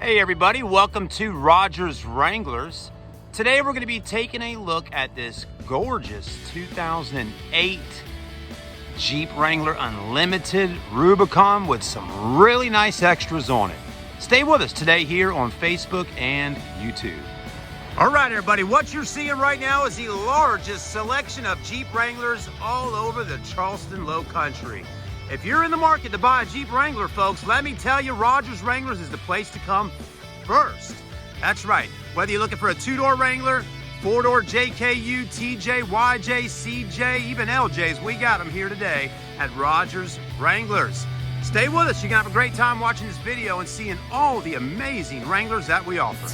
Hey everybody, welcome to Rodgers Wranglers. Today we're going to be taking a look at this gorgeous 2008 Jeep Wrangler Unlimited Rubicon with some really nice extras on it. Stay with us today here on Facebook and YouTube. All right everybody, what you're seeing right now is the largest selection of Jeep Wranglers all over the Charleston Low Country. If you're in the market to buy a Jeep Wrangler, folks, let me tell you, Rodgers Wranglers is the place to come first. That's right. Whether you're looking for a two-door Wrangler, four-door JKU, TJ, YJ, CJ, even LJs, we got them here today at Rodgers Wranglers. Stay with us. You're going to have a great time watching this video and seeing all the amazing Wranglers that we offer.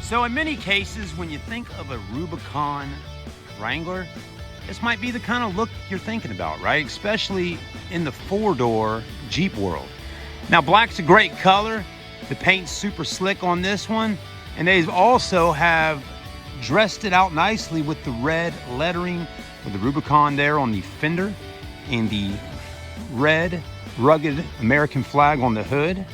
So in many cases, when you think of a Rubicon Wrangler, this might be the kind of look you're thinking about, right? Especially in the four-door Jeep world. Now, black's a great color. The paint's super slick on this one. And they also have dressed it out nicely with the red lettering with the Rubicon there on the fender and the red rugged American flag on the hood.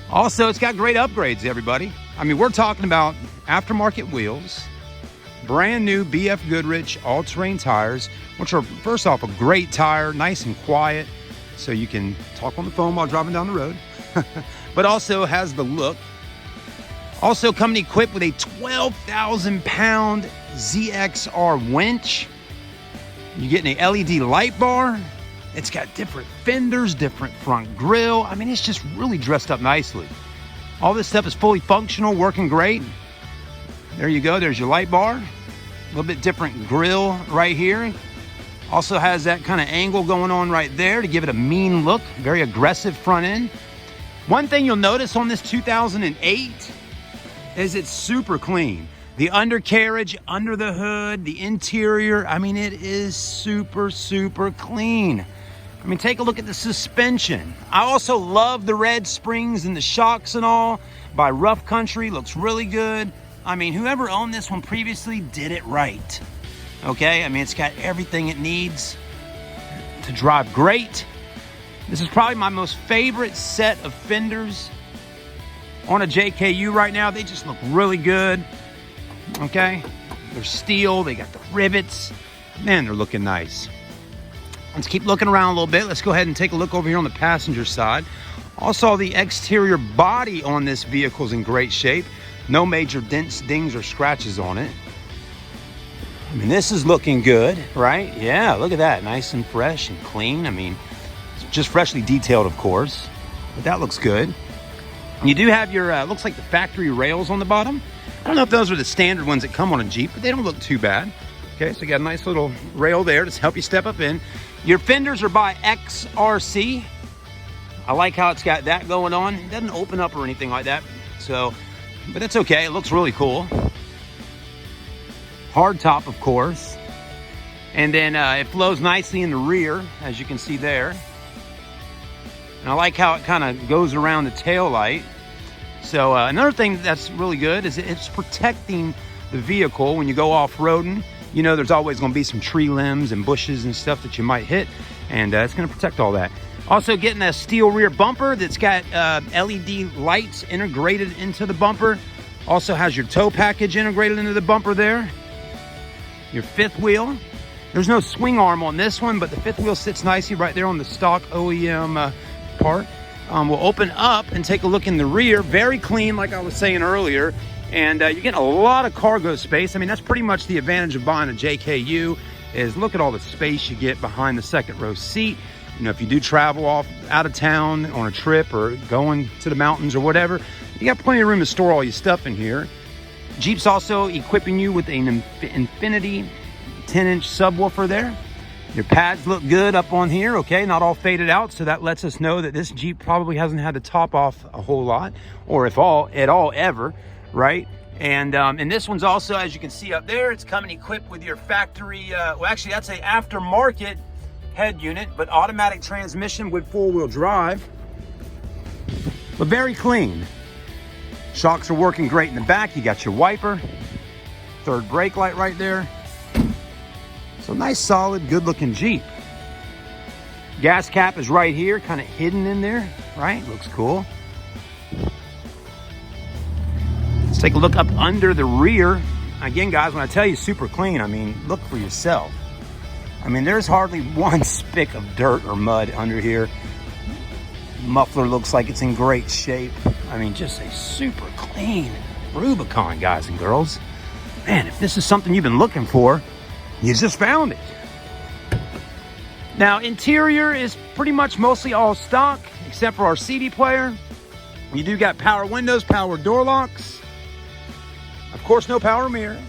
Also, it's got great upgrades, everybody. I mean, we're talking about aftermarket wheels, brand new BF Goodrich all-terrain tires, which are, first off, a great tire, nice and quiet, so you can talk on the phone while driving down the road, but also has the look. Also coming equipped with a 12,000-pound ZXR winch. You're getting an LED light bar. It's got different fenders, different front grille. I mean, it's just really dressed up nicely. All this stuff is fully functional, working great. There you go, there's your light bar. A little bit different grille right here. Also has that kind of angle going on right there to give it a mean look, very aggressive front end. One thing you'll notice on this 2008 is it's super clean. The undercarriage, under the hood, the interior, I mean, it is super, super clean. I mean, take a look at the suspension. I also love the red springs and the shocks and all by Rough Country. Looks really good. I mean, whoever owned this one previously did it right. Okay, I mean, it's got everything it needs to drive great. This is probably my most favorite set of fenders on a JKU right now. They just look really good. Okay, they're steel. They got the rivets. Man, they're looking nice. Let's keep looking around a little bit. Let's go ahead and take a look over here on the passenger side. Also, the exterior body on this vehicle is in great shape. No major dents, dings, or scratches on it. I mean, this is looking good, right? Yeah, look at that. Nice and fresh and clean. I mean, it's just freshly detailed, of course. But that looks good. You do have your, looks like the factory rails on the bottom. I don't know if those are the standard ones that come on a Jeep, but they don't look too bad. Okay, so you got a nice little rail there to help you step up in. Your fenders are by XRC. I like how it's got that going on. It doesn't open up or anything like that. So, but that's okay. It looks really cool. Hard top, of course. And then it flows nicely in the rear, as you can see there. And I like how it kind of goes around the tail light. So another thing that's really good is it's protecting the vehicle when you go off-roading. You know, there's always going to be some tree limbs and bushes and stuff that you might hit, and it's going to protect all that. Also getting a steel rear bumper that's got LED lights integrated into the bumper. Also has your tow package integrated into the bumper there. Your fifth wheel. There's no swing arm on this one, but the fifth wheel sits nicely right there on the stock OEM part. We'll open up and take a look in the rear. Very clean, like I was saying earlier. And you're getting a lot of cargo space. I mean, that's pretty much the advantage of buying a JKU, is look at all the space you get behind the second row seat. You know, if you do travel off out of town on a trip or going to the mountains or whatever, you got plenty of room to store all your stuff in here. Jeep's also equipping you with an Infinity 10-inch subwoofer there. Your pads look good up on here, okay, not all faded out, so that lets us know that this Jeep probably hasn't had the top off a whole lot, or if at all ever, right? And this one's also, as you can see up there, it's coming equipped with your factory, well, actually, that's an aftermarket head unit, but automatic transmission with four-wheel drive, but very clean. Shocks are working great in the back. You got your wiper, third brake light right there. So nice, solid, good looking Jeep. Gas cap is right here, kind of hidden in there, right? Looks cool. Let's take a look up under the rear. Again, guys, when I tell you super clean, I mean, look for yourself. I mean, there's hardly one speck of dirt or mud under here. Muffler looks like it's in great shape. I mean, just a super clean Rubicon, guys and girls. Man, if this is something you've been looking for, you just found it. Now, interior is pretty much mostly all stock, except for our CD player. You do got power windows, power door locks. Of course, no power mirror.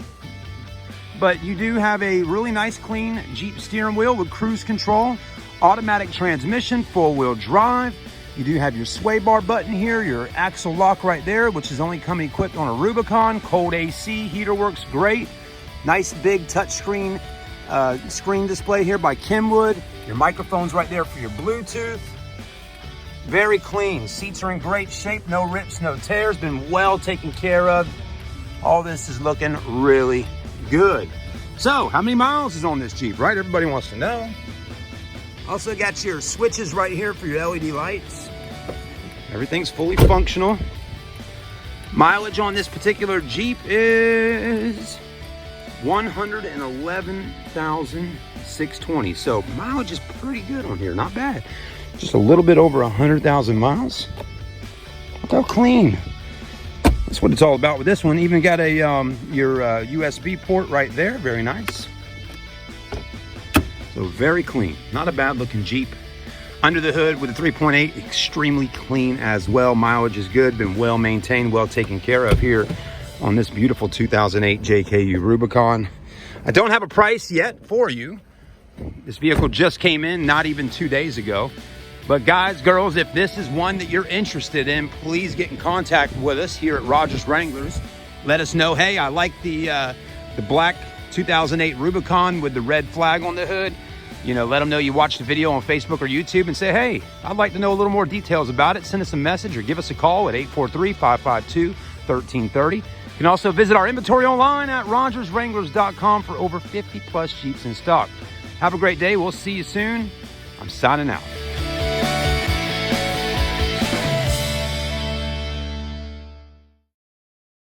But you do have a really nice, clean Jeep steering wheel with cruise control, automatic transmission, four-wheel drive. You do have your sway bar button here, your axle lock right there, which is only coming equipped on a Rubicon. Cold AC, heater works great. Nice big touchscreen screen display here by Kenwood. Your microphone's right there for your Bluetooth. Very clean. Seats are in great shape. No rips, no tears. Been well taken care of. All this is looking really good. So, how many miles is on this Jeep, right? Everybody wants to know. Also got your switches right here for your LED lights. Everything's fully functional. Mileage on this particular Jeep is 111,620. So mileage is pretty good on here, not bad. Just a little bit over 100,000 miles. Look how clean. That's what it's all about with this one. Even got a your USB port right there. Very nice. So very clean. Not a bad looking Jeep. Under the hood with a 3.8, extremely clean as well. Mileage is good. Been well maintained, well taken care of here on this beautiful 2008 JKU Rubicon. I don't have a price yet for you. This vehicle just came in not even 2 days ago. But guys, girls, if this is one that you're interested in, please get in contact with us here at Rodgers Wranglers. Let us know, hey, I like the black 2008 Rubicon with the red flag on the hood. You know, let them know you watched the video on Facebook or YouTube and say, hey, I'd like to know a little more details about it. Send us a message or give us a call at 843-552-1330. You can also visit our inventory online at RodgersWranglers.com for over 50 plus Jeeps in stock. Have a great day. We'll see you soon. I'm signing out.